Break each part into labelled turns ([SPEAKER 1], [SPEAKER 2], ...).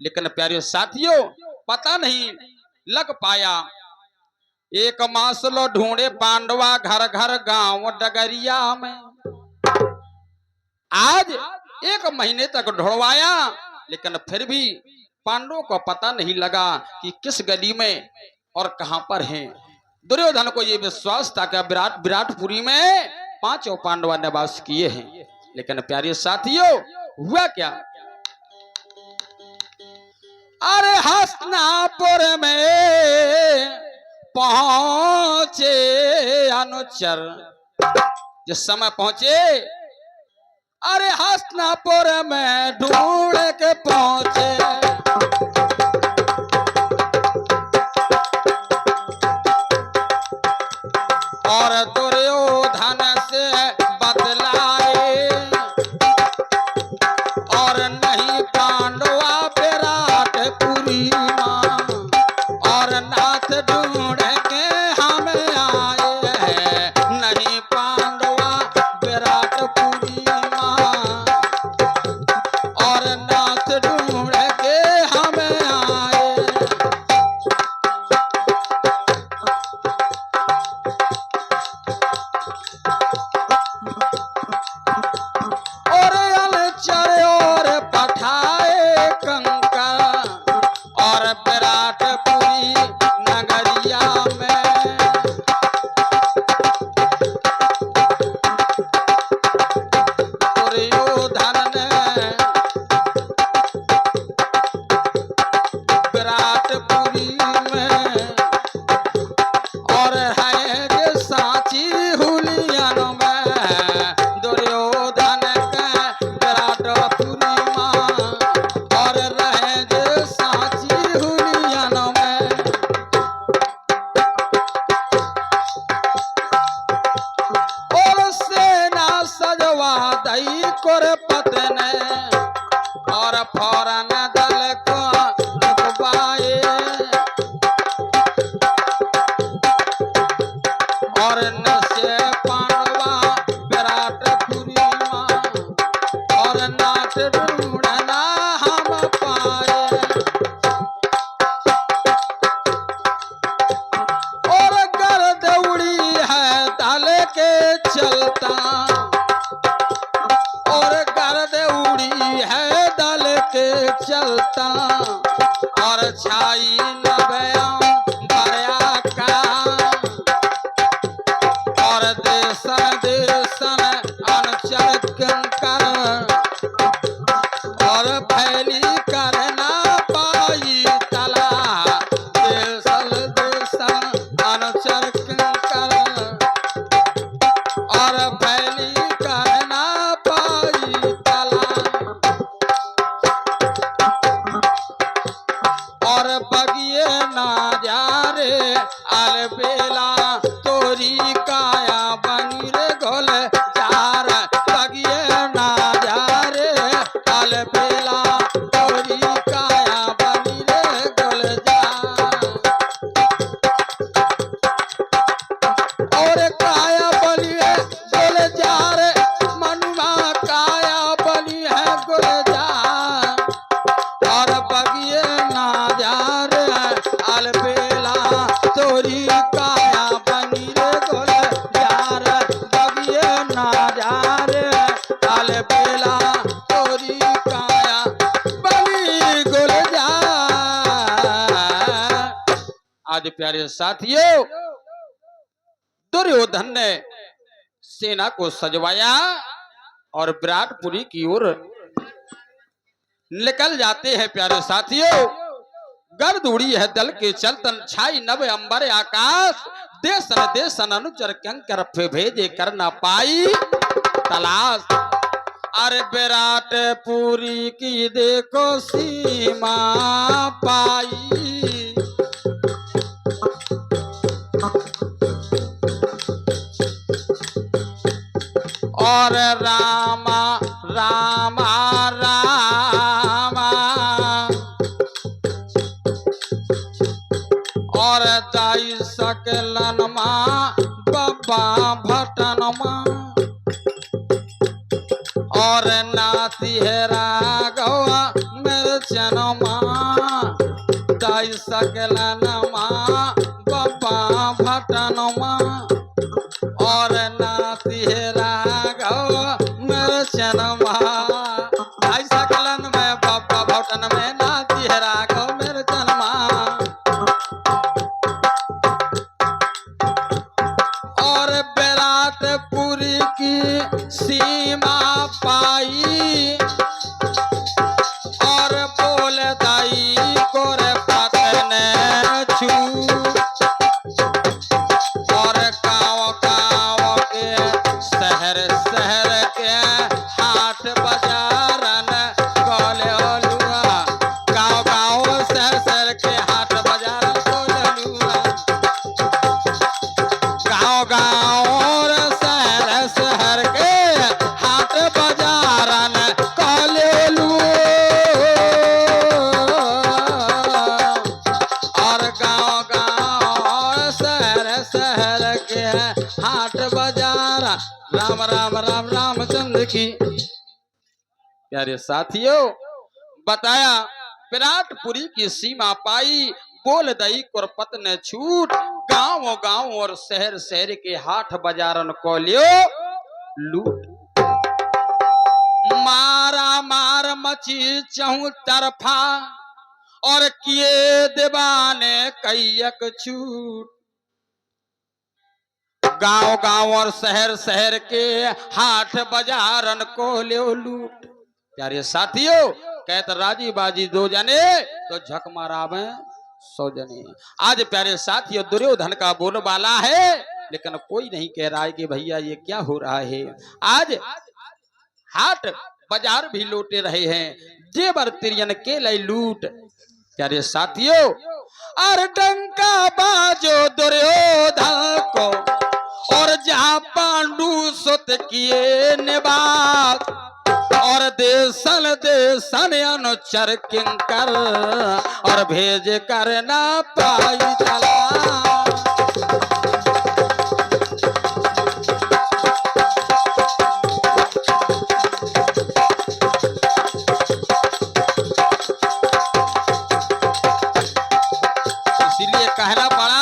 [SPEAKER 1] लेकिन प्यारे साथियों पता नहीं लग पाया। एक मास लो ढूंढे पांडवा घर घर गांव डगरिया में। आज एक महीने तक ढूंढवाया लेकिन फिर भी पांडवों को पता नहीं लगा कि किस गली में और कहां पर हैं। दुर्योधन को यह विश्वास था कि विराटपुरी में पांचों पांडवा निवास किए हैं। लेकिन प्यारे साथियों हुआ क्या? अरे हस्तिनापुर में पहुंचे अनुचर। जिस समय पहुंचे, अरे हस्तिनापुर में ढूंढ के पहुंचे। और दुर्योधन से बतलाए और नहीं पांडवा विराटपुरी मां और नाथ ढूंढ के हम आए हैं। नहीं पांडवा विराटपुरी मां और नाथ ढूंढ के हम आए। और अनुचर और पठाए कंकर और विराटपुरी नगरिया में। दुर्योधन ने विराटपुरी में और है जे सांची हुलियन में। दुर्योधन के विराटपुरी मां और रहे जे सांची हुलियन में। और सेना सजवा दई कुरपत ने और फौरन दल को रुकवाए और नसे पांडवा विराटपुरी मां और नाथ ढूंढना हम पाए। और गर्द उड़ी है दल के चलता और गर्द उड़ी है दल के चलता और छाई नभया बरया का और देशन देशन अनुचर कंकर और फैली करना पाई तला। देशन देशन अनुचर कंकर और फैली करना पाई तला। और बगिए ना जा रे अलबेला तोरी काया बनी रे गोल चार। बगिए ना जा रे अलबेला तोरी काया बनी रे गोल चार। और काया बनी है गोल चार मनुआ काया बनी है गोल चार। और बगिए ना जा रे अलबेला तोरी काया बनी रे गोल जार। बगिए ना जा रे अलबेला तोरी काया बनी गोल जार। आज प्यारे साथियों दुर्योधन ने सेना को सजवाया और विराटपुरी की ओर निकल जाते हैं। प्यारे साथियों गर्द उड़ी है दल के चलतन छाई नभ अंबर आकाश। देशन देशन अनुचर कंकर भेजे कर न पाई तलाश। अरे विराटपुरी की देखो सीमा पाई। और रामा रामा रामा और दाई सकलन माँ बाबा भटन माँ और नाती है राघवा मिर्चा चनमा दाई सकलनमा बाबा भटनमा और नाती राघव मेरे चनमा दाई सकलन में बाबा भटन में नाती राघव मेरे चनमा और विराटपुरी की सीमा पाई और बोल दाई गोरे पतन छू और गाँव गाँव के शहर शहर के हाट बाजारन गोले लुआ गाँव गाँव शहर शहर के हाट बाजार गोले लुआ गाँव गाँव और शहर शहर के हाट बाजारन गोले लुआ और गाँव गाँव और शहर शहर के हाट बाजार राम राम राम रामचंद्र की प्यारे साथियों बताया विराटपुरी की सीमा पाई बोल दई कुरपत ने छूट गांव गांव और शहर शहर के हाट बाजारन को लियो लूट मारा मार मची चहु तरफा और किए दीवाने कैयक छूट गांव गांव और शहर शहर के हाट बाजारन को लियो लूट प्यारे साथियों कहत राजी बाजी दो जने तो झक मारावे 100 जने आज प्यारे साथियों दुर्योधन का बोलबाला है लेकिन कोई नहीं कह रहा है कि भैया ये क्या हो रहा है आज हाट बाजार भी लूटे रहे हैं जेवर तिरियन के लई लूट प्यारे साथियों और डंका बाजो दुर्योधन को और जहां पांडु सुत किए निवास और देशन देशन अनुचर किंकर और भेज कर ना पाई चला इसीलिए कहना पड़ा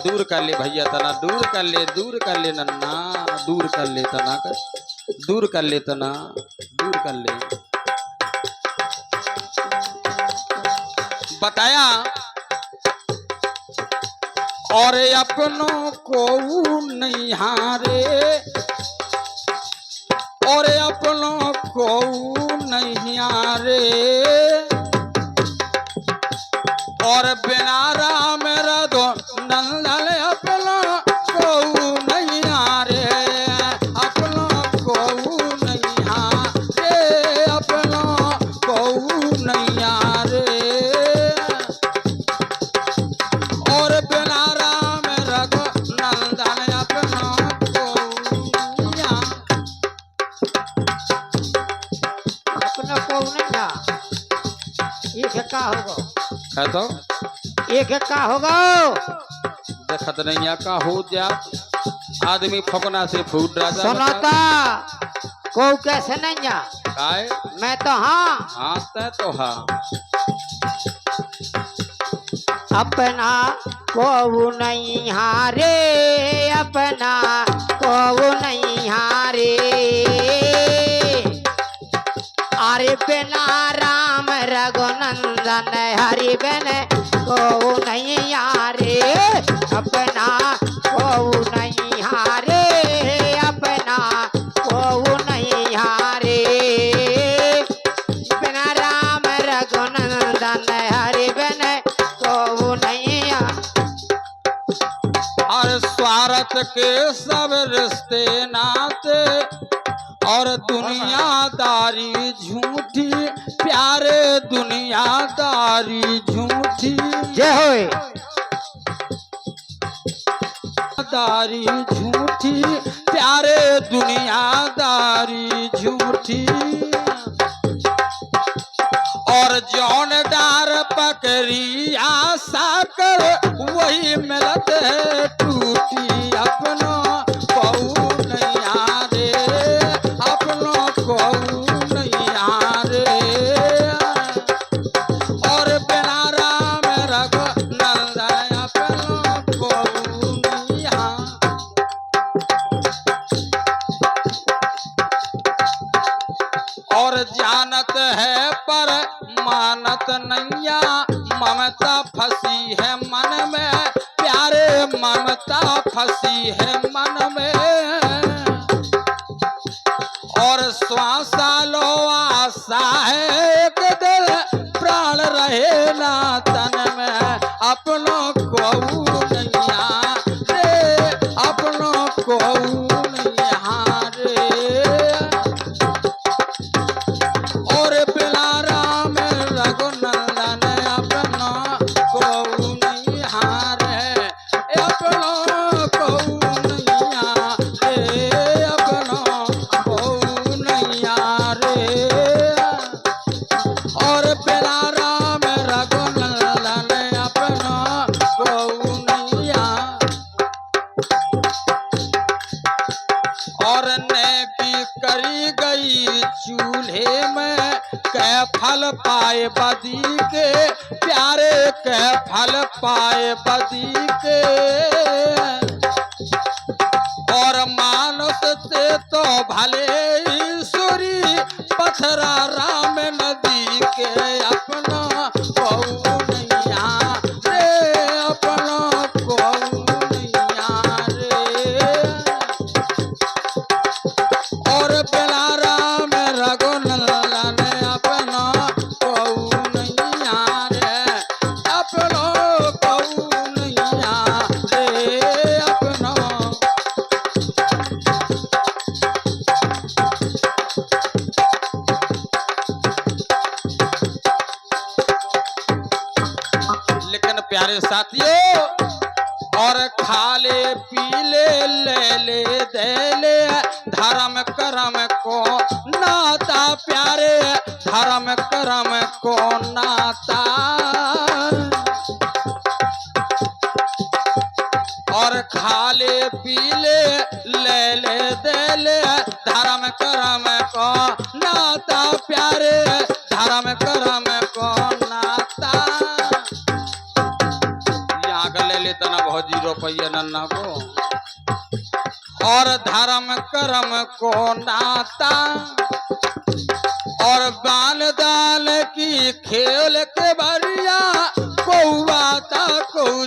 [SPEAKER 1] दूर कर ले भैया तना दूर कर ले नन्ना दूर कर ले तना दूर कर ले तना दूर कर ले बताया और अपनों को नहीं हारे और अपनों को नहीं हारे और बिना राम रदो नंदन अपनों को नहीं हारे अपनों को नहीं हारे अपनों को नहीं हारे और बिना राम रघु नंदन अपनों को
[SPEAKER 2] अपना को नहीं ये क्या होगा
[SPEAKER 1] है तो
[SPEAKER 2] एक का होगा
[SPEAKER 1] देखत नहीं का हो जा आदमी फपना से फूट राजा
[SPEAKER 2] सुनाता को कैसे नहीं जा
[SPEAKER 1] काय
[SPEAKER 2] मैं तो हाँ
[SPEAKER 1] हाँ तय तो हाँ
[SPEAKER 2] अपना को नहीं हारे अपना को नहीं हारे अरे बिना राम रघुनंदन हरि बिन को नहीं हारे अपना को नहीं हारे अपना को नहीं हारे बिना राम रघुनंदन हरि बिन को नहीं
[SPEAKER 1] और स्वार्थ के सब रिश्ते नाते और दुनियादारी झूठी प्यारे दुनियादारी झूठी
[SPEAKER 2] जय होए
[SPEAKER 1] दारी झूठी प्यारे दुनियादारी झूठी और जौन डार पकड़ी आशा कर वही मिलत है टूटी अपना कऊ नहीं आरे अपना कऊ नहीं आरे जानत है पर मानत नैया, ममता फंसी है मन में प्यारे, ममता फंसी है मन में। और श्वासा लो आशा है एक दिल प्राण रहे ना तन में, अपनों को नैया रे, अपनों को नैया रे। और बिना राम रघुनंदन अपना को नैया रे, अपनों को नैया रे, अपनों को नैया रे। और बिना राम रघुनंदन अपना को नैया। और ने भी करी गई चूल्हे में, कै फल पाए बदी के प्यारे, कै फल पाए बदी के। और मानस से तो भले ईश्वरी पथरा राम नदी के, अपना को नैया रे, अपना को नैया रे। और बिना राम रघुनंदन अपना को नैया रे, अपना को नैया रे, अपना। लेकिन प्यारे साथियों, और खाले पीले ले ले दे ले, धर्म कर्म को नाता प्यारे, धर्म कर्म को नाता। और खाले पीले ले ले दे ले, धर्म कर्म को नाता प्यारे, धर्म कर्म को नाता। यहाँ का ले लेता ना बहुत 0 रुपया नन्ना को। और धर्म कर्म को नाता। और बाल दाल की खेल के बरिया, को आता को